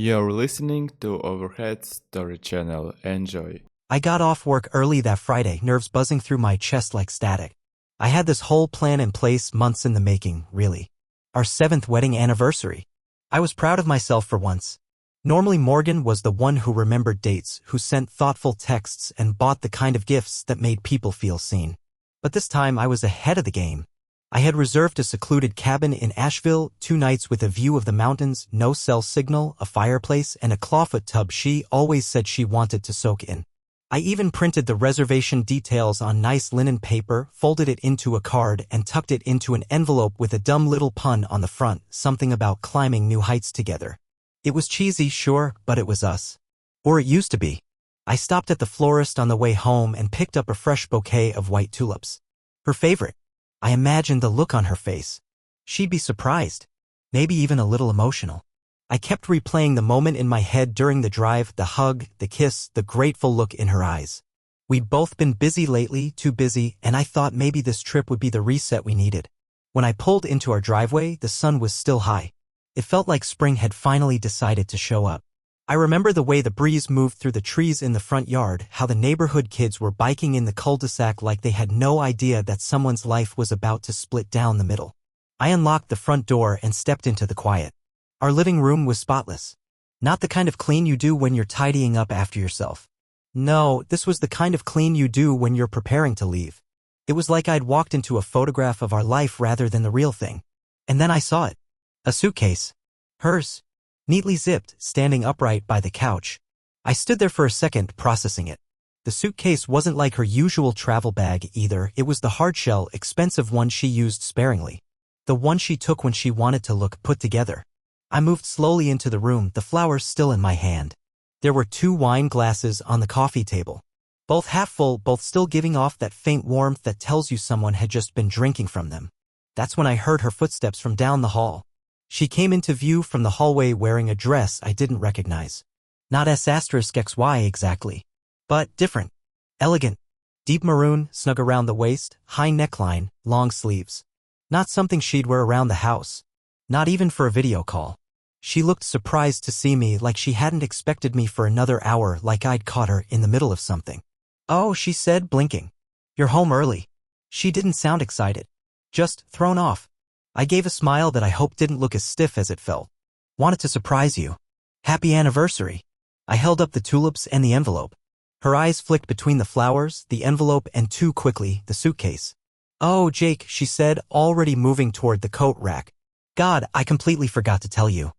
You're listening to Overhead Story Channel. Enjoy. I got off work early that Friday, nerves buzzing through my chest like static. I had this whole plan in place, months in the making, really. Our 7th wedding anniversary. I was proud of myself for once. Normally Morgan was the one who remembered dates, who sent thoughtful texts and bought the kind of gifts that made people feel seen. But this time I was ahead of the game. I had reserved a secluded cabin in Asheville, 2 nights with a view of the mountains, no cell signal, a fireplace, and a clawfoot tub she always said she wanted to soak in. I even printed the reservation details on nice linen paper, folded it into a card, and tucked it into an envelope with a dumb little pun on the front, something about climbing new heights together. It was cheesy, sure, but it was us. Or it used to be. I stopped at the florist on the way home and picked up a fresh bouquet of white tulips. Her favorite. I imagined the look on her face. She'd be surprised. Maybe even a little emotional. I kept replaying the moment in my head during the drive, the hug, the kiss, the grateful look in her eyes. We'd both been busy lately, too busy, and I thought maybe this trip would be the reset we needed. When I pulled into our driveway, the sun was still high. It felt like spring had finally decided to show up. I remember the way the breeze moved through the trees in the front yard, how the neighborhood kids were biking in the cul-de-sac like they had no idea that someone's life was about to split down the middle. I unlocked the front door and stepped into the quiet. Our living room was spotless. Not the kind of clean you do when you're tidying up after yourself. No, this was the kind of clean you do when you're preparing to leave. It was like I'd walked into a photograph of our life rather than the real thing. And then I saw it. A suitcase. Hers. Neatly zipped, standing upright by the couch. I stood there for a second, processing it. The suitcase wasn't like her usual travel bag either. It was the hardshell, expensive one she used sparingly. The one she took when she wanted to look put together. I moved slowly into the room, the flowers still in my hand. There were 2 wine glasses on the coffee table. Both half full, both still giving off that faint warmth that tells you someone had just been drinking from them. That's when I heard her footsteps from down the hall. She came into view from the hallway wearing a dress I didn't recognize. Not S**XY exactly. But different. Elegant. Deep maroon, snug around the waist, high neckline, long sleeves. Not something she'd wear around the house. Not even for a video call. She looked surprised to see me, like she hadn't expected me for another hour, like I'd caught her in the middle of something. "Oh," she said, blinking. "You're home early." She didn't sound excited. Just thrown off. I gave a smile that I hoped didn't look as stiff as it felt. "Wanted to surprise you. Happy anniversary." I held up the tulips and the envelope. Her eyes flicked between the flowers, the envelope, and too quickly, the suitcase. "Oh, Jake," she said, already moving toward the coat rack. "God, I completely forgot to tell you.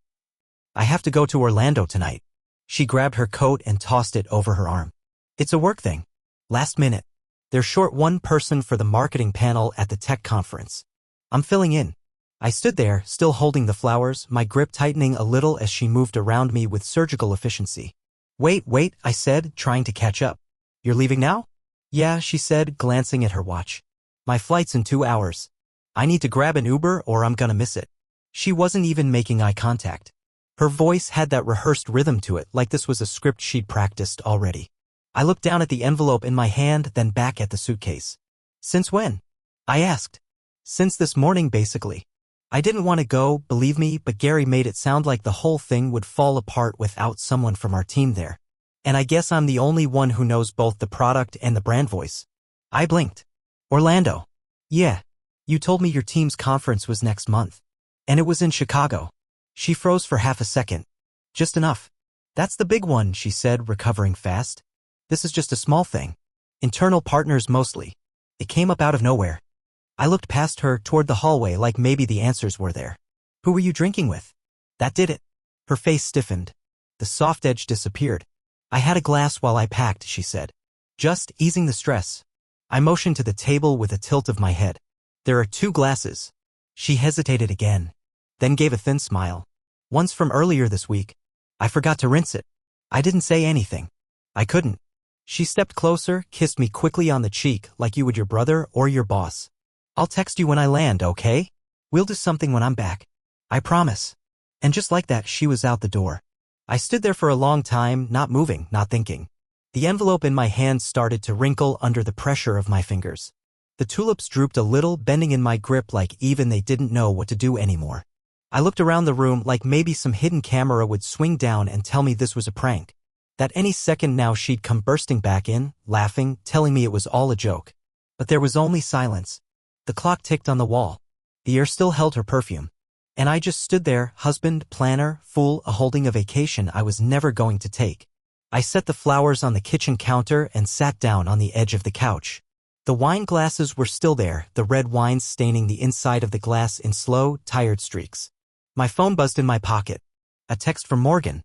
I have to go to Orlando tonight." She grabbed her coat and tossed it over her arm. "It's a work thing. Last minute. They're short one person for the marketing panel at the tech conference. I'm filling in." I stood there, still holding the flowers, my grip tightening a little as she moved around me with surgical efficiency. Wait, I said, trying to catch up. "You're leaving now?" "Yeah," she said, glancing at her watch. "My flight's in 2 hours. I need to grab an Uber or I'm gonna miss it." She wasn't even making eye contact. Her voice had that rehearsed rhythm to it, like this was a script she'd practiced already. I looked down at the envelope in my hand, then back at the suitcase. "Since when?" I asked. "Since this morning, basically." I didn't want to go, believe me, but Gary made it sound like the whole thing would fall apart without someone from our team there. And I guess I'm the only one who knows both the product and the brand voice. I blinked. "Orlando." "Yeah. You told me your team's conference was next month. And it was in Chicago." She froze for half a second. "Just enough." "That's the big one," she said, recovering fast. "This is just a small thing. Internal partners mostly. It came up out of nowhere." I looked past her toward the hallway like maybe the answers were there. "Who were you drinking with?" "That did it." Her face stiffened. The soft edge disappeared. "I had a glass while I packed," she said. "Just easing the stress." I motioned to the table with a tilt of my head. "There are 2 glasses." She hesitated again, then gave a thin smile. "One's from earlier this week. I forgot to rinse it." I didn't say anything. I couldn't. She stepped closer, kissed me quickly on the cheek like you would your brother or your boss. "I'll text you when I land, okay? We'll do something when I'm back. I promise." And just like that, she was out the door. I stood there for a long time, not moving, not thinking. The envelope in my hand started to wrinkle under the pressure of my fingers. The tulips drooped a little, bending in my grip like even they didn't know what to do anymore. I looked around the room like maybe some hidden camera would swing down and tell me this was a prank. That any second now she'd come bursting back in, laughing, telling me it was all a joke. But there was only silence. The clock ticked on the wall. The air still held her perfume. And I just stood there, husband, planner, fool, holding a vacation I was never going to take. I set the flowers on the kitchen counter and sat down on the edge of the couch. The wine glasses were still there, the red wines staining the inside of the glass in slow, tired streaks. My phone buzzed in my pocket. A text from Morgan.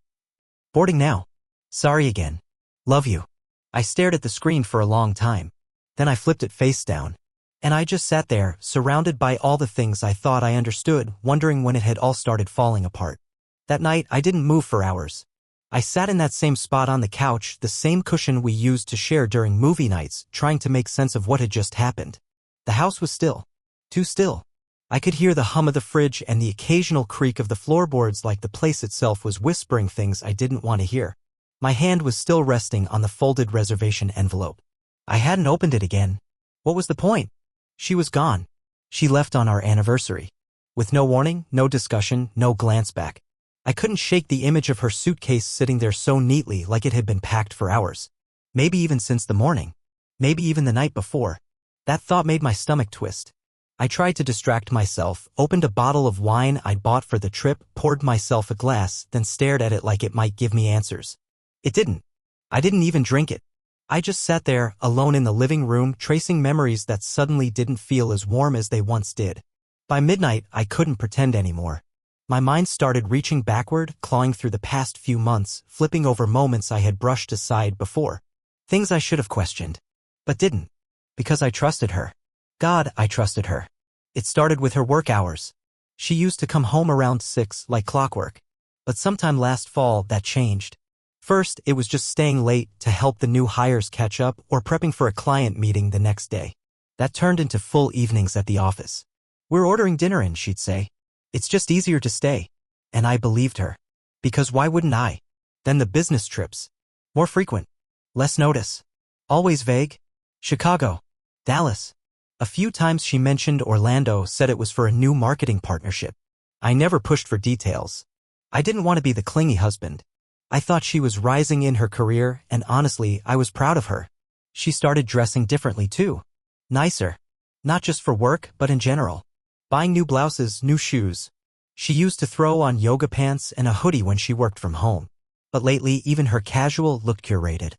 Boarding now. Sorry again. Love you. I stared at the screen for a long time. Then I flipped it face down. And I just sat there, surrounded by all the things I thought I understood, wondering when it had all started falling apart. That night, I didn't move for hours. I sat in that same spot on the couch, the same cushion we used to share during movie nights, trying to make sense of what had just happened. The house was still. Too still. I could hear the hum of the fridge and the occasional creak of the floorboards like the place itself was whispering things I didn't want to hear. My hand was still resting on the folded reservation envelope. I hadn't opened it again. What was the point? She was gone. She left on our anniversary. With no warning, no discussion, no glance back. I couldn't shake the image of her suitcase sitting there so neatly like it had been packed for hours. Maybe even since the morning. Maybe even the night before. That thought made my stomach twist. I tried to distract myself, opened a bottle of wine I'd bought for the trip, poured myself a glass, then stared at it like it might give me answers. It didn't. I didn't even drink it. I just sat there, alone in the living room, tracing memories that suddenly didn't feel as warm as they once did. By midnight, I couldn't pretend anymore. My mind started reaching backward, clawing through the past few months, flipping over moments I had brushed aside before. Things I should have questioned. But didn't. Because I trusted her. God, I trusted her. It started with her work hours. She used to come home around 6 like clockwork. But sometime last fall, that changed. First, it was just staying late to help the new hires catch up or prepping for a client meeting the next day. That turned into full evenings at the office. We're ordering dinner in, she'd say. It's just easier to stay. And I believed her. Because why wouldn't I? Then the business trips. More frequent. Less notice. Always vague. Chicago. Dallas. A few times she mentioned Orlando, said it was for a new marketing partnership. I never pushed for details. I didn't want to be the clingy husband. I thought she was rising in her career, and honestly, I was proud of her. She started dressing differently too. Nicer. Not just for work, but in general. Buying new blouses, new shoes. She used to throw on yoga pants and a hoodie when she worked from home. But lately, even her casual looked curated.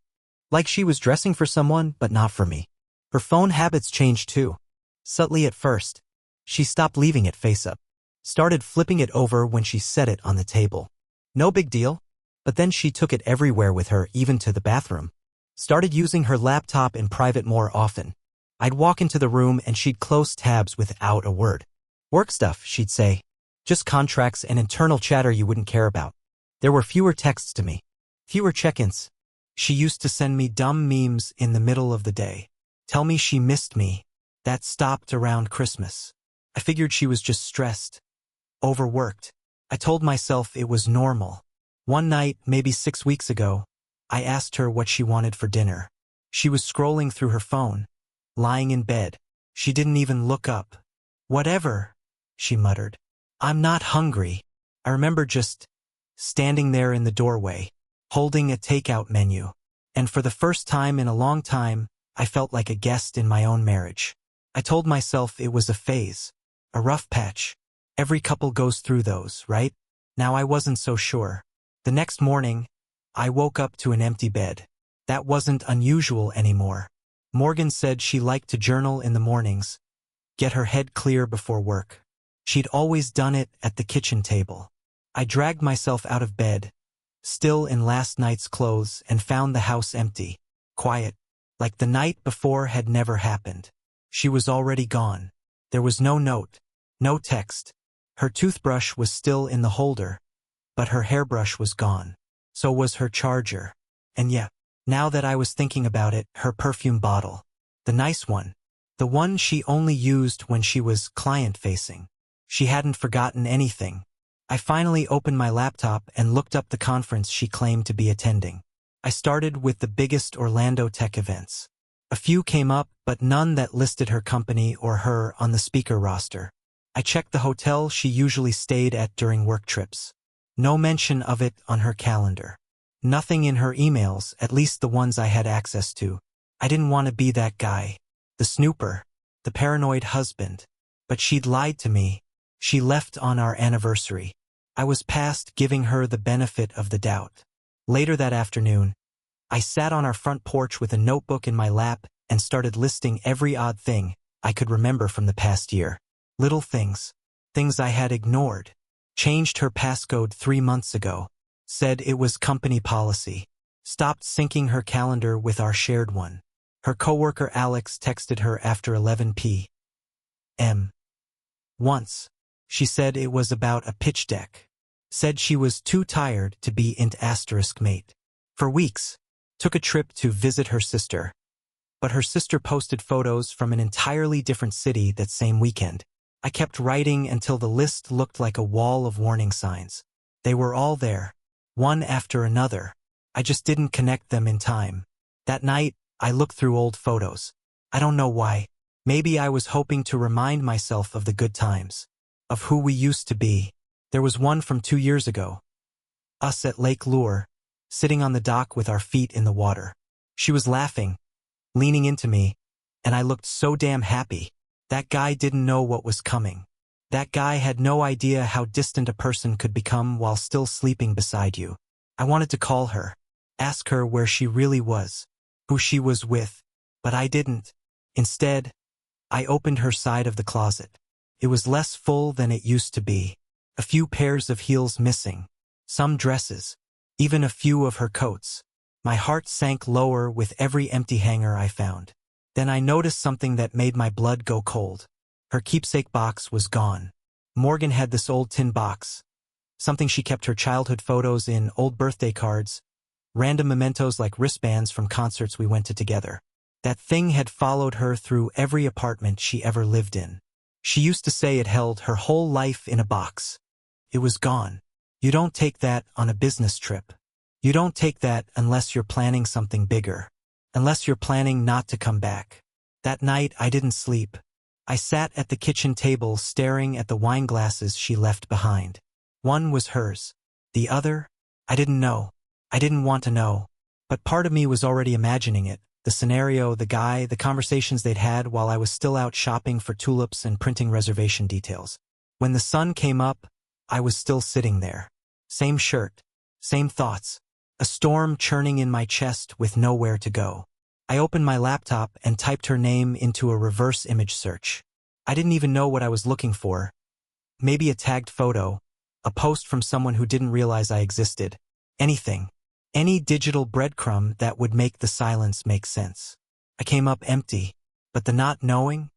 Like she was dressing for someone, but not for me. Her phone habits changed too. Subtly at first. She stopped leaving it face up. Started flipping it over when she set it on the table. No big deal. But then she took it everywhere with her, even to the bathroom. Started using her laptop in private more often. I'd walk into the room and she'd close tabs without a word. Work stuff, she'd say. Just contracts and internal chatter you wouldn't care about. There were fewer texts to me. Fewer check-ins. She used to send me dumb memes in the middle of the day. Tell me she missed me. That stopped around Christmas. I figured she was just stressed. Overworked. I told myself it was normal. One night, maybe 6 weeks ago, I asked her what she wanted for dinner. She was scrolling through her phone. Lying in bed. She didn't even look up. Whatever, she muttered. I'm not hungry. I remember just standing there in the doorway, holding a takeout menu. And for the first time in a long time, I felt like a guest in my own marriage. I told myself it was a phase, a rough patch. Every couple goes through those, right? Now I wasn't so sure. The next morning, I woke up to an empty bed. That wasn't unusual anymore. Morgan said she liked to journal in the mornings, get her head clear before work. She'd always done it at the kitchen table. I dragged myself out of bed, still in last night's clothes, and found the house empty, quiet, like the night before had never happened. She was already gone. There was no note, no text. Her toothbrush was still in the holder, but her hairbrush was gone. So was her charger. And yet, now that I was thinking about it, her perfume bottle. The nice one. The one she only used when she was client-facing. She hadn't forgotten anything. I finally opened my laptop and looked up the conference she claimed to be attending. I started with the biggest Orlando tech events. A few came up, but none that listed her company or her on the speaker roster. I checked the hotel she usually stayed at during work trips. No mention of it on her calendar. Nothing in her emails, at least the ones I had access to. I didn't want to be that guy. The snooper. The paranoid husband. But she'd lied to me. She left on our anniversary. I was past giving her the benefit of the doubt. Later that afternoon, I sat on our front porch with a notebook in my lap and started listing every odd thing I could remember from the past year. Little things. Things I had ignored. Changed her passcode 3 months ago. Said it was company policy. Stopped syncing her calendar with our shared one. Her coworker Alex texted her after 11 p.m. Once, she said it was about a pitch deck. Said she was too tired to be int** mate. For weeks, took a trip to visit her sister. But her sister posted photos from an entirely different city that same weekend. I kept writing until the list looked like a wall of warning signs. They were all there, one after another. I just didn't connect them in time. That night, I looked through old photos. I don't know why. Maybe I was hoping to remind myself of the good times. Of who we used to be. There was one from 2 years ago. Us at Lake Lure, sitting on the dock with our feet in the water. She was laughing, leaning into me, and I looked so damn happy. That guy didn't know what was coming. That guy had no idea how distant a person could become while still sleeping beside you. I wanted to call her, ask her where she really was, who she was with, but I didn't. Instead, I opened her side of the closet. It was less full than it used to be. A few pairs of heels missing. Some dresses. Even a few of her coats. My heart sank lower with every empty hanger I found. Then I noticed something that made my blood go cold. Her keepsake box was gone. Morgan had this old tin box. Something she kept her childhood photos in, old birthday cards, random mementos like wristbands from concerts we went to together. That thing had followed her through every apartment she ever lived in. She used to say it held her whole life in a box. It was gone. You don't take that on a business trip. You don't take that unless you're planning something bigger. Unless you're planning not to come back. That night I didn't sleep. I sat at the kitchen table staring at the wine glasses she left behind. One was hers. The other? I didn't know. I didn't want to know. But part of me was already imagining it. The scenario, the guy, the conversations they'd had while I was still out shopping for tulips and printing reservation details. When the sun came up, I was still sitting there. Same shirt. Same thoughts. A storm churning in my chest with nowhere to go. I opened my laptop and typed her name into a reverse image search. I didn't even know what I was looking for. Maybe a tagged photo, a post from someone who didn't realize I existed. Anything. Any digital breadcrumb that would make the silence make sense. I came up empty, but the not knowing?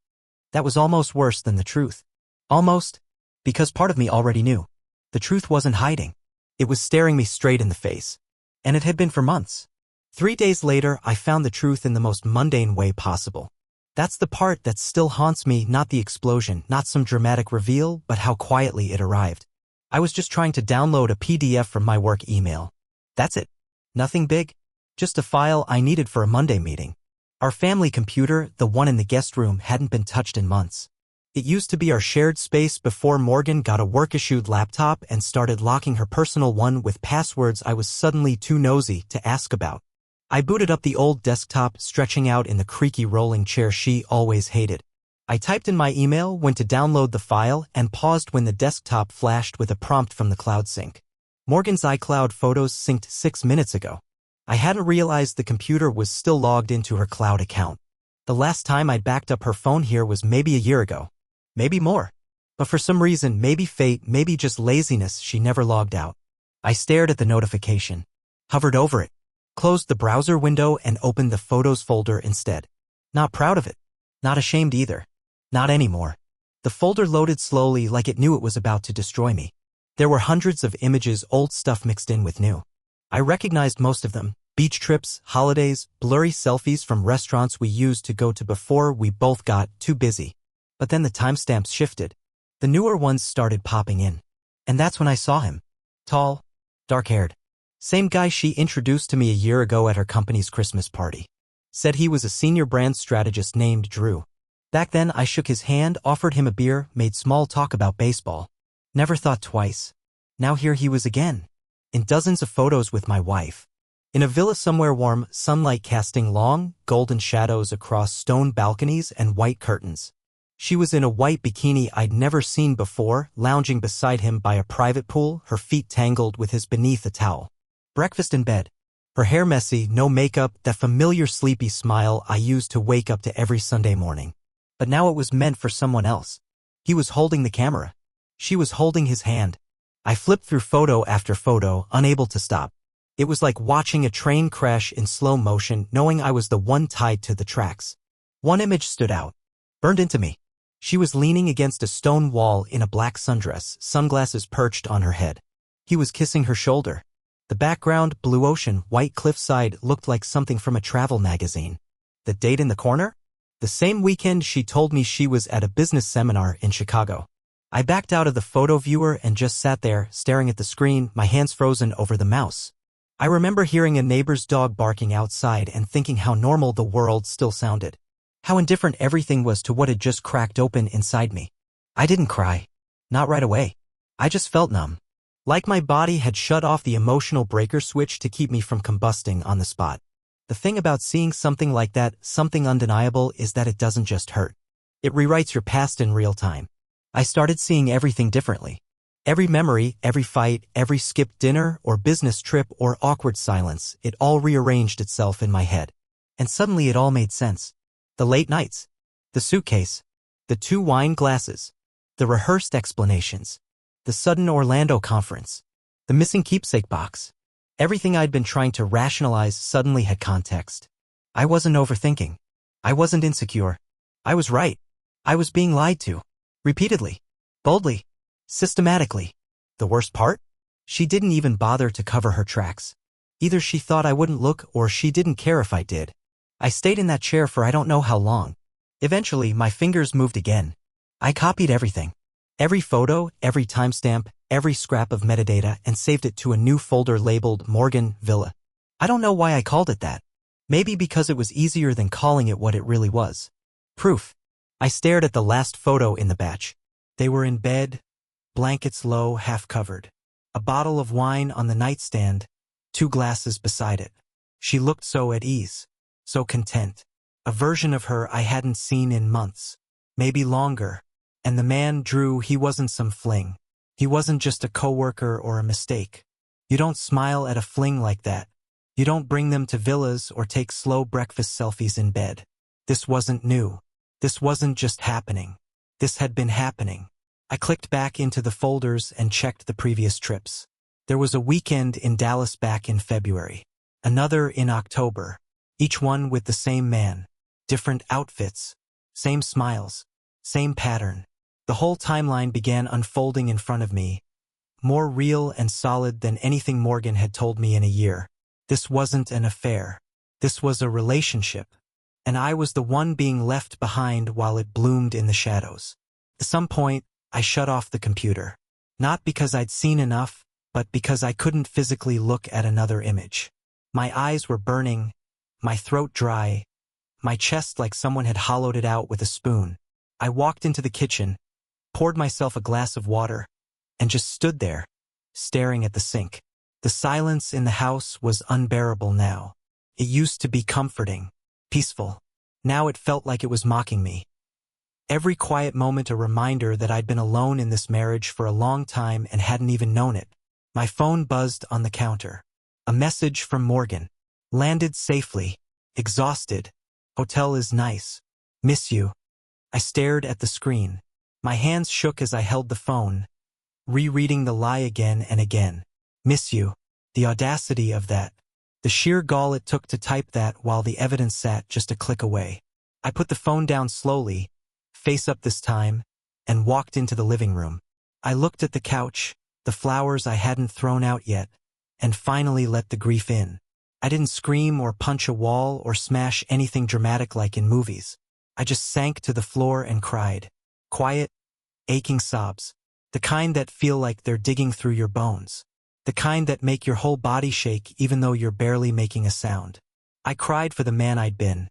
That was almost worse than the truth. Almost, because part of me already knew. The truth wasn't hiding. It was staring me straight in the face. And it had been for months. 3 days later, I found the truth in the most mundane way possible. That's the part that still haunts me, not the explosion, not some dramatic reveal, but how quietly it arrived. I was just trying to download a PDF from my work email. That's it. Nothing big. Just a file I needed for a Monday meeting. Our family computer, the one in the guest room, hadn't been touched in months. It used to be our shared space before Morgan got a work-issued laptop and started locking her personal one with passwords I was suddenly too nosy to ask about. I booted up the old desktop, stretching out in the creaky rolling chair she always hated. I typed in my email, went to download the file, and paused when the desktop flashed with a prompt from the cloud sync. Morgan's iCloud photos synced 6 minutes ago. I hadn't realized the computer was still logged into her cloud account. The last time I'd backed up her phone here was maybe a year ago. Maybe more. But for some reason, maybe fate, maybe just laziness, she never logged out. I stared at the notification, hovered over it, closed the browser window and opened the Photos folder instead. Not proud of it. Not ashamed either. Not anymore. The folder loaded slowly like it knew it was about to destroy me. There were hundreds of images, old stuff mixed in with new. I recognized most of them. Beach trips, holidays, blurry selfies from restaurants we used to go to before we both got too busy. But then the timestamps shifted. The newer ones started popping in. And that's when I saw him. Tall, dark-haired. Same guy she introduced to me a year ago at her company's Christmas party. Said he was a senior brand strategist named Drew. Back then I shook his hand, offered him a beer, made small talk about baseball. Never thought twice. Now here he was again. In dozens of photos with my wife. In a villa somewhere warm, sunlight casting long, golden shadows across stone balconies and white curtains. She was in a white bikini I'd never seen before, lounging beside him by a private pool, her feet tangled with his beneath a towel. Breakfast in bed. Her hair messy, no makeup, that familiar sleepy smile I used to wake up to every Sunday morning. But now it was meant for someone else. He was holding the camera. She was holding his hand. I flipped through photo after photo, unable to stop. It was like watching a train crash in slow motion, knowing I was the one tied to the tracks. One image stood out. Burned into me. She was leaning against a stone wall in a black sundress, sunglasses perched on her head. He was kissing her shoulder. The background, blue ocean, white cliffside, looked like something from a travel magazine. The date in the corner? The same weekend she told me she was at a business seminar in Chicago. I backed out of the photo viewer and just sat there, staring at the screen, my hands frozen over the mouse. I remember hearing a neighbor's dog barking outside and thinking how normal the world still sounded. How indifferent everything was to what had just cracked open inside me. I didn't cry. Not right away. I just felt numb. Like my body had shut off the emotional breaker switch to keep me from combusting on the spot. The thing about seeing something like that, something undeniable, is that it doesn't just hurt. It rewrites your past in real time. I started seeing everything differently. Every memory, every fight, every skipped dinner or business trip or awkward silence, it all rearranged itself in my head. And suddenly it all made sense. The late nights. The suitcase. The 2 wine glasses. The rehearsed explanations. The sudden Orlando conference. The missing keepsake box. Everything I'd been trying to rationalize suddenly had context. I wasn't overthinking. I wasn't insecure. I was right. I was being lied to. Repeatedly. Boldly. Systematically. The worst part? She didn't even bother to cover her tracks. Either she thought I wouldn't look or she didn't care if I did. I stayed in that chair for I don't know how long. Eventually, my fingers moved again. I copied everything. Every photo, every timestamp, every scrap of metadata, and saved it to a new folder labeled Morgan Villa. I don't know why I called it that. Maybe because it was easier than calling it what it really was. Proof. I stared at the last photo in the batch. They were in bed, blankets low, half covered. A bottle of wine on the nightstand, 2 glasses beside it. She looked so at ease. So content. A version of her I hadn't seen in months. Maybe longer. And the man, Drew, he wasn't some fling. He wasn't just a coworker or a mistake. You don't smile at a fling like that. You don't bring them to villas or take slow breakfast selfies in bed. This wasn't new. This wasn't just happening. This had been happening. I clicked back into the folders and checked the previous trips. There was a weekend in Dallas back in February. Another in October. Each one with the same man. Different outfits. Same smiles. Same pattern. The whole timeline began unfolding in front of me. More real and solid than anything Morgan had told me in a year. This wasn't an affair. This was a relationship. And I was the one being left behind while it bloomed in the shadows. At some point, I shut off the computer. Not because I'd seen enough, but because I couldn't physically look at another image. My eyes were burning, my throat dry, my chest like someone had hollowed it out with a spoon. I walked into the kitchen, poured myself a glass of water, and just stood there, staring at the sink. The silence in the house was unbearable now. It used to be comforting, peaceful. Now it felt like it was mocking me. Every quiet moment a reminder that I'd been alone in this marriage for a long time and hadn't even known it. My phone buzzed on the counter. A message from Morgan. Landed safely. Exhausted. Hotel is nice. Miss you. I stared at the screen. My hands shook as I held the phone, rereading the lie again and again. Miss you. The audacity of that. The sheer gall it took to type that while the evidence sat just a click away. I put the phone down slowly, face up this time, and walked into the living room. I looked at the couch, the flowers I hadn't thrown out yet, and finally let the grief in. I didn't scream or punch a wall or smash anything dramatic like in movies. I just sank to the floor and cried. Quiet, aching sobs. The kind that feel like they're digging through your bones. The kind that make your whole body shake even though you're barely making a sound. I cried for the man I'd been.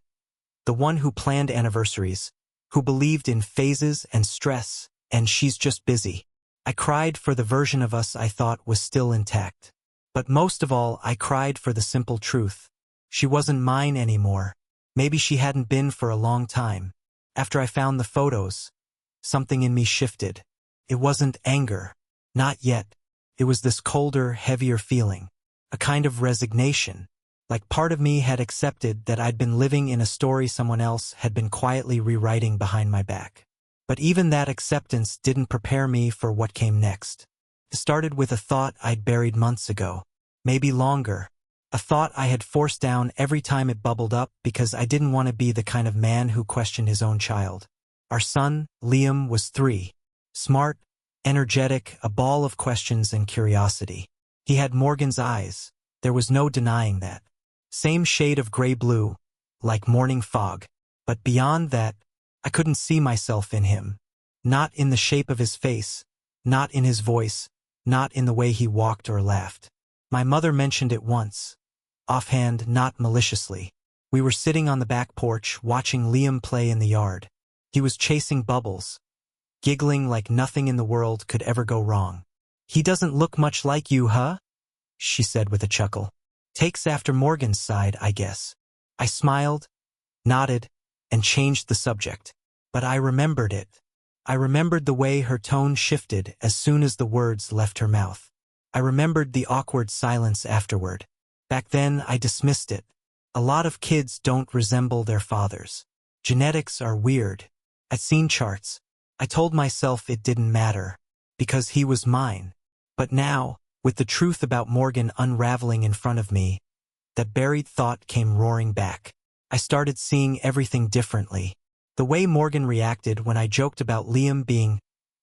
The one who planned anniversaries, who believed in phases and stress, and she's just busy. I cried for the version of us I thought was still intact. But most of all, I cried for the simple truth. She wasn't mine anymore. Maybe she hadn't been for a long time. After I found the photos, something in me shifted. It wasn't anger. Not yet. It was this colder, heavier feeling. A kind of resignation. Like part of me had accepted that I'd been living in a story someone else had been quietly rewriting behind my back. But even that acceptance didn't prepare me for what came next. It started with a thought I'd buried months ago. Maybe longer. A thought I had forced down every time it bubbled up because I didn't want to be the kind of man who questioned his own child. Our son, Liam, was 3. Smart, energetic, a ball of questions and curiosity. He had Morgan's eyes. There was no denying that. Same shade of gray-blue, like morning fog. But beyond that, I couldn't see myself in him. Not in the shape of his face, not in his voice, not in the way he walked or laughed. My mother mentioned it once. Offhand, not maliciously. We were sitting on the back porch watching Liam play in the yard. He was chasing bubbles, giggling like nothing in the world could ever go wrong. "He doesn't look much like you, huh?" she said with a chuckle. "Takes after Morgan's side, I guess." I smiled, nodded, and changed the subject. But I remembered it. I remembered the way her tone shifted as soon as the words left her mouth. I remembered the awkward silence afterward. Back then, I dismissed it. A lot of kids don't resemble their fathers. Genetics are weird. I'd seen charts. I told myself it didn't matter, because he was mine. But now, with the truth about Morgan unraveling in front of me, that buried thought came roaring back. I started seeing everything differently. The way Morgan reacted when I joked about Liam being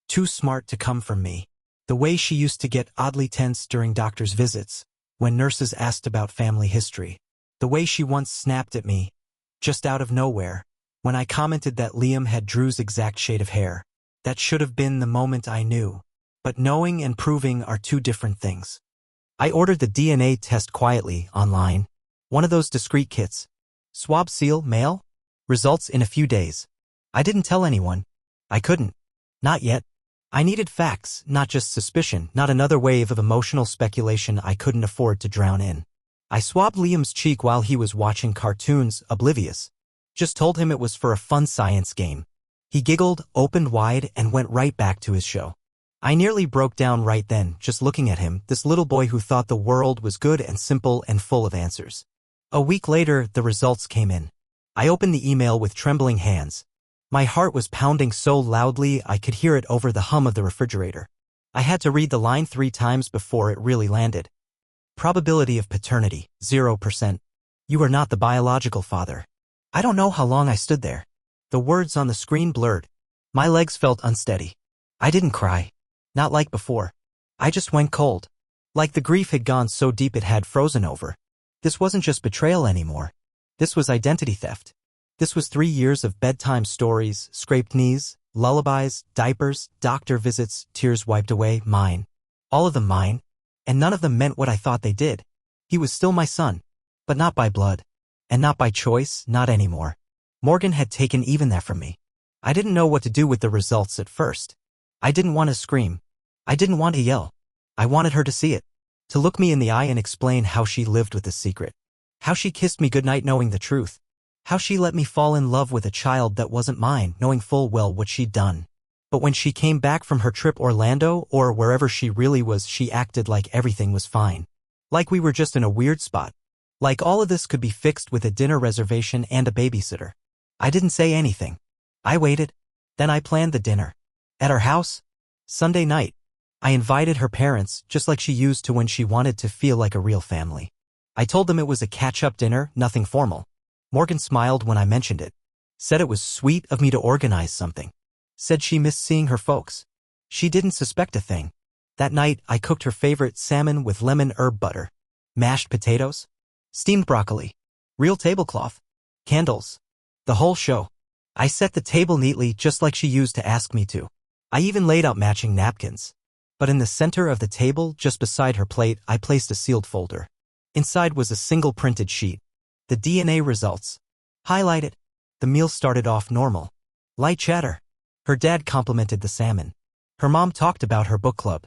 too smart to come from me. The way she used to get oddly tense during doctor's visits, when nurses asked about family history. The way she once snapped at me, just out of nowhere, when I commented that Liam had Drew's exact shade of hair. That should have been the moment I knew. But knowing and proving are two different things. I ordered the DNA test quietly, online. One of those discreet kits. Swab seal, mail. Results in a few days. I didn't tell anyone. I couldn't. Not yet. I needed facts, not just suspicion, not another wave of emotional speculation I couldn't afford to drown in. I swabbed Liam's cheek while he was watching cartoons, oblivious. Just told him it was for a fun science game. He giggled, opened wide, and went right back to his show. I nearly broke down right then, just looking at him, this little boy who thought the world was good and simple and full of answers. A week later, the results came in. I opened the email with trembling hands. My heart was pounding so loudly I could hear it over the hum of the refrigerator. I had to read the line 3 times before it really landed. Probability of paternity, 0%. You are not the biological father. I don't know how long I stood there. The words on the screen blurred. My legs felt unsteady. I didn't cry. Not like before. I just went cold. Like the grief had gone so deep it had frozen over. This wasn't just betrayal anymore. This was identity theft. This was 3 years of bedtime stories, scraped knees, lullabies, diapers, doctor visits, tears wiped away, mine. All of them mine. And none of them meant what I thought they did. He was still my son. But not by blood. And not by choice, not anymore. Morgan had taken even that from me. I didn't know what to do with the results at first. I didn't want to scream. I didn't want to yell. I wanted her to see it. To look me in the eye and explain how she lived with the secret. How she kissed me goodnight knowing the truth. How she let me fall in love with a child that wasn't mine, knowing full well what she'd done. But when she came back from her trip Orlando, or wherever she really was, she acted like everything was fine. Like we were just in a weird spot. Like all of this could be fixed with a dinner reservation and a babysitter. I didn't say anything. I waited. Then I planned the dinner. At our house? Sunday night. I invited her parents, just like she used to when she wanted to feel like a real family. I told them it was a catch-up dinner, nothing formal. Morgan smiled when I mentioned it. Said it was sweet of me to organize something. Said she missed seeing her folks. She didn't suspect a thing. That night, I cooked her favorite salmon with lemon herb butter. Mashed potatoes. Steamed broccoli. Real tablecloth. Candles. The whole show. I set the table neatly just like she used to ask me to. I even laid out matching napkins. But in the center of the table, just beside her plate, I placed a sealed folder. Inside was a single printed sheet. The DNA results. Highlighted. The meal started off normal. Light chatter. Her dad complimented the salmon. Her mom talked about her book club.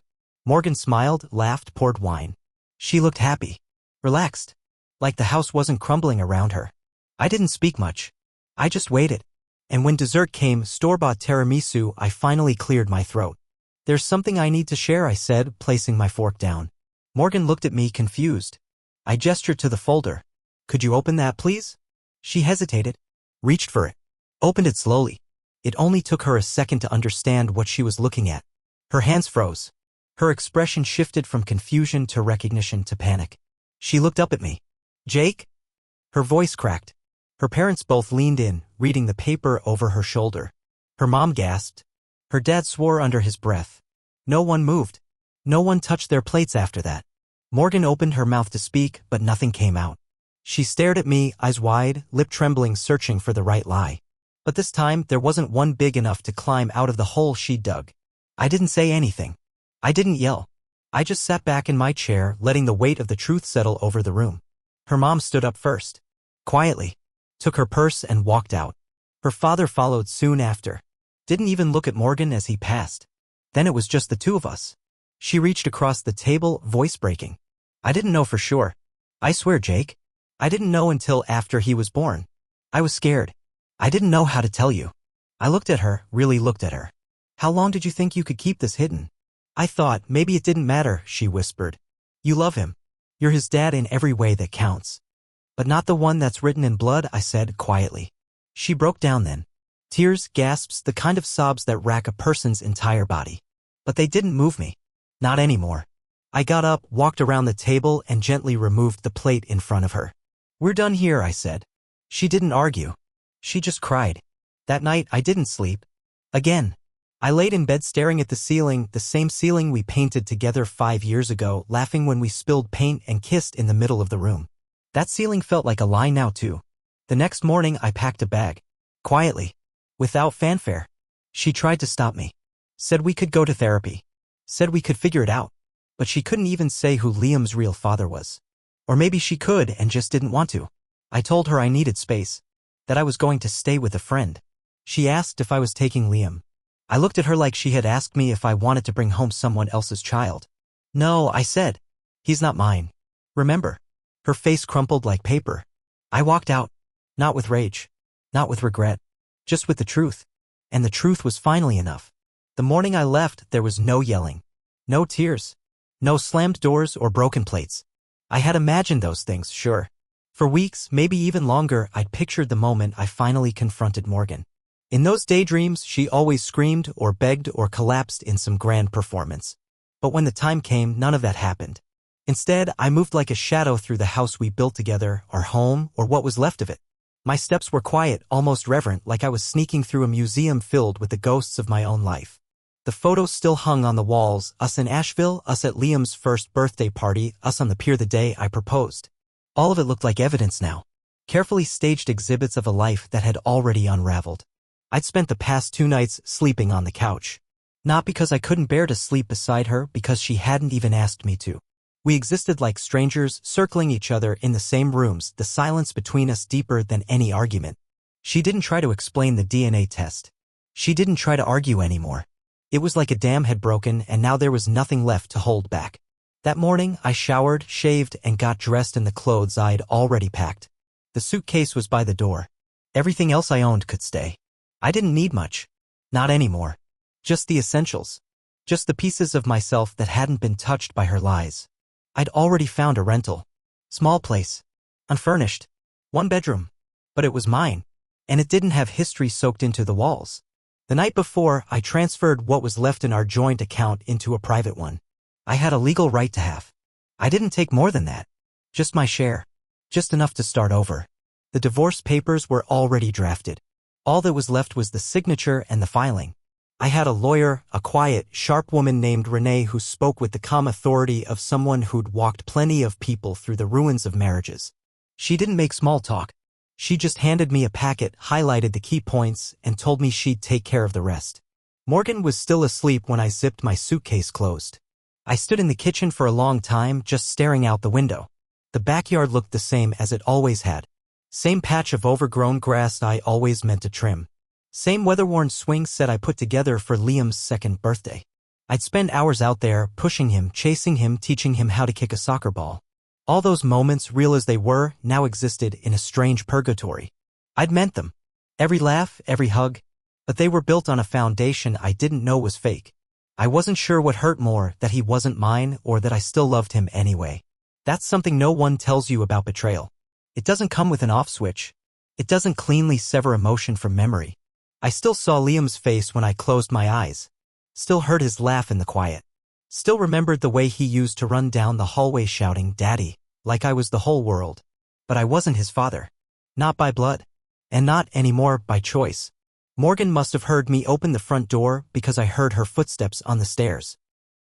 Morgan smiled, laughed, poured wine. She looked happy. Relaxed. Like the house wasn't crumbling around her. I didn't speak much. I just waited. And when dessert came, store-bought tiramisu, I finally cleared my throat. There's something I need to share, I said, placing my fork down. Morgan looked at me, confused. I gestured to the folder. Could you open that, please? She hesitated. Reached for it. Opened it slowly. It only took her a second to understand what she was looking at. Her hands froze. Her expression shifted from confusion to recognition to panic. She looked up at me. Jake? Her voice cracked. Her parents both leaned in, reading the paper over her shoulder. Her mom gasped. Her dad swore under his breath. No one moved. No one touched their plates after that. Morgan opened her mouth to speak, but nothing came out. She stared at me, eyes wide, lip trembling, searching for the right lie. But this time, there wasn't one big enough to climb out of the hole she dug. I didn't say anything. I didn't yell. I just sat back in my chair, letting the weight of the truth settle over the room. Her mom stood up first. Quietly. Took her purse and walked out. Her father followed soon after. Didn't even look at Morgan as he passed. Then it was just the two of us. She reached across the table, voice breaking. I didn't know for sure. I swear, Jake. I didn't know until after he was born. I was scared. I didn't know how to tell you. I looked at her, really looked at her. How long did you think you could keep this hidden? I thought maybe it didn't matter, she whispered. You love him. You're his dad in every way that counts. But not the one that's written in blood, I said quietly. She broke down then. Tears, gasps, the kind of sobs that rack a person's entire body. But they didn't move me. Not anymore. I got up, walked around the table, and gently removed the plate in front of her. We're done here, I said. She didn't argue. She just cried. That night, I didn't sleep. Again. I laid in bed staring at the ceiling, the same ceiling we painted together 5 years ago, laughing when we spilled paint and kissed in the middle of the room. That ceiling felt like a lie now too. The next morning, I packed a bag. Quietly. Without fanfare. She tried to stop me. Said we could go to therapy. Said we could figure it out. But she couldn't even say who Liam's real father was. Or maybe she could and just didn't want to. I told her I needed space. That I was going to stay with a friend. She asked if I was taking Liam. I looked at her like she had asked me if I wanted to bring home someone else's child. No, I said. He's not mine. Remember? Her face crumpled like paper. I walked out. Not with rage. Not with regret. Just with the truth. And the truth was finally enough. The morning I left, there was no yelling. No tears. No slammed doors or broken plates. I had imagined those things, sure. For weeks, maybe even longer, I'd pictured the moment I finally confronted Morgan. In those daydreams, she always screamed or begged or collapsed in some grand performance. But when the time came, none of that happened. Instead, I moved like a shadow through the house we built together, our home, or what was left of it. My steps were quiet, almost reverent, like I was sneaking through a museum filled with the ghosts of my own life. The photos still hung on the walls, us in Asheville, us at Liam's first birthday party, us on the pier the day I proposed. All of it looked like evidence now. Carefully staged exhibits of a life that had already unraveled. I'd spent the past 2 nights sleeping on the couch. Not because I couldn't bear to sleep beside her, because she hadn't even asked me to. We existed like strangers, circling each other in the same rooms, the silence between us deeper than any argument. She didn't try to explain the DNA test. She didn't try to argue anymore. It was like a dam had broken and now there was nothing left to hold back. That morning, I showered, shaved, and got dressed in the clothes I'd already packed. The suitcase was by the door. Everything else I owned could stay. I didn't need much. Not anymore. Just the essentials. Just the pieces of myself that hadn't been touched by her lies. I'd already found a rental. Small place. Unfurnished. 1 bedroom. But it was mine. And it didn't have history soaked into the walls. The night before, I transferred what was left in our joint account into a private one. I had a legal right to have. I didn't take more than that. Just my share. Just enough to start over. The divorce papers were already drafted. All that was left was the signature and the filing. I had a lawyer, a quiet, sharp woman named Renee who spoke with the calm authority of someone who'd walked plenty of people through the ruins of marriages. She didn't make small talk. She just handed me a packet, highlighted the key points, and told me she'd take care of the rest. Morgan was still asleep when I zipped my suitcase closed. I stood in the kitchen for a long time, just staring out the window. The backyard looked the same as it always had. Same patch of overgrown grass I always meant to trim. Same weather-worn swing set I put together for Liam's second birthday. I'd spend hours out there, pushing him, chasing him, teaching him how to kick a soccer ball. All those moments, real as they were, now existed in a strange purgatory. I'd meant them. Every laugh, every hug. But they were built on a foundation I didn't know was fake. I wasn't sure what hurt more, that he wasn't mine or that I still loved him anyway. That's something no one tells you about betrayal. It doesn't come with an off switch. It doesn't cleanly sever emotion from memory. I still saw Liam's face when I closed my eyes. Still heard his laugh in the quiet. Still remembered the way he used to run down the hallway shouting, "Daddy," like I was the whole world. But I wasn't his father. Not by blood. And not anymore by choice. Morgan must have heard me open the front door because I heard her footsteps on the stairs.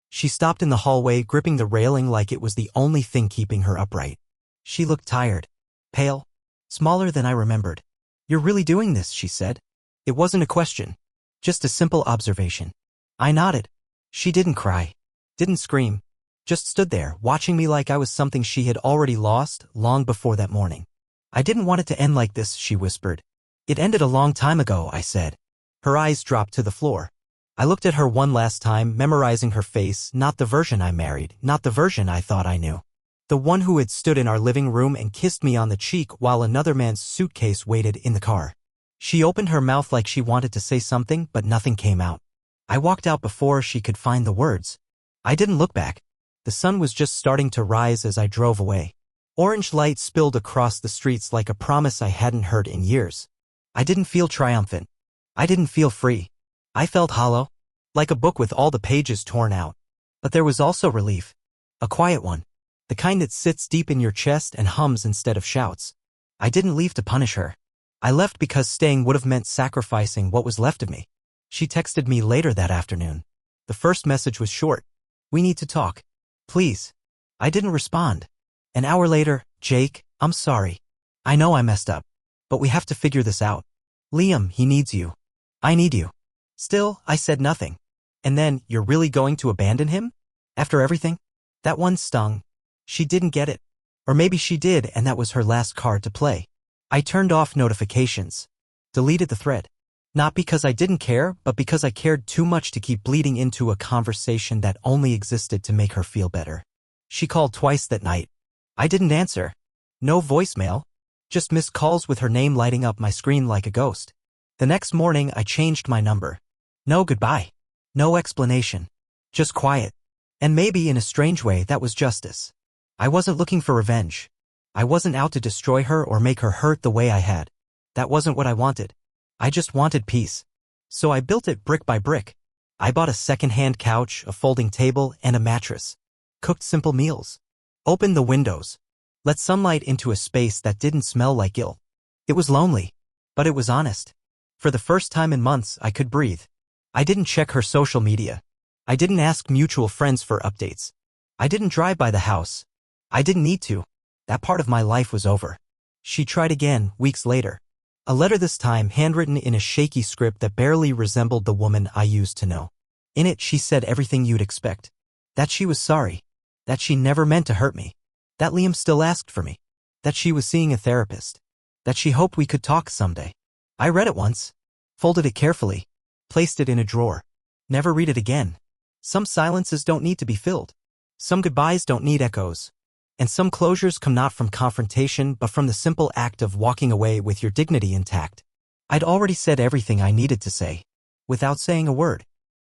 She stopped in the hallway, gripping the railing like it was the only thing keeping her upright. She looked tired. Pale. Smaller than I remembered. "You're really doing this," she said. It wasn't a question. Just a simple observation. I nodded. She didn't cry. Didn't scream. Just stood there, watching me like I was something she had already lost long before that morning. "I didn't want it to end like this," she whispered. "It ended a long time ago," I said. Her eyes dropped to the floor. I looked at her one last time, memorizing her face, not the version I married, not the version I thought I knew. The one who had stood in our living room and kissed me on the cheek while another man's suitcase waited in the car. She opened her mouth like she wanted to say something, but nothing came out. I walked out before she could find the words. I didn't look back. The sun was just starting to rise as I drove away. Orange light spilled across the streets like a promise I hadn't heard in years. I didn't feel triumphant. I didn't feel free. I felt hollow, like a book with all the pages torn out. But there was also relief. A quiet one. The kind that sits deep in your chest and hums instead of shouts. I didn't leave to punish her. I left because staying would have meant sacrificing what was left of me. She texted me later that afternoon. The first message was short. "We need to talk. Please." I didn't respond. An hour later, "Jake, I'm sorry. I know I messed up. But we have to figure this out. Liam, he needs you. I need you." Still, I said nothing. And then, "You're really going to abandon him? After everything?" That one stung. She didn't get it. Or maybe she did, and that was her last card to play. I turned off notifications. Deleted the thread. Not because I didn't care, but because I cared too much to keep bleeding into a conversation that only existed to make her feel better. She called twice that night. I didn't answer. No voicemail. Just missed calls with her name lighting up my screen like a ghost. The next morning, I changed my number. No goodbye. No explanation. Just quiet. And maybe in a strange way that was justice. I wasn't looking for revenge. I wasn't out to destroy her or make her hurt the way I had. That wasn't what I wanted. I just wanted peace. So I built it brick by brick. I bought a second-hand couch, a folding table, and a mattress. Cooked simple meals. Opened the windows. Let sunlight into a space that didn't smell like guilt. It was lonely, but it was honest. For the first time in months, I could breathe. I didn't check her social media. I didn't ask mutual friends for updates. I didn't drive by the house. I didn't need to. That part of my life was over. She tried again, weeks later. A letter this time handwritten in a shaky script that barely resembled the woman I used to know. In it, she said everything you'd expect. That she was sorry. That she never meant to hurt me. That Liam still asked for me. That she was seeing a therapist. That she hoped we could talk someday. I read it once. Folded it carefully. Placed it in a drawer. Never read it again. Some silences don't need to be filled. Some goodbyes don't need echoes. And some closures come not from confrontation but from the simple act of walking away with your dignity intact. I'd already said everything I needed to say. Without saying a word.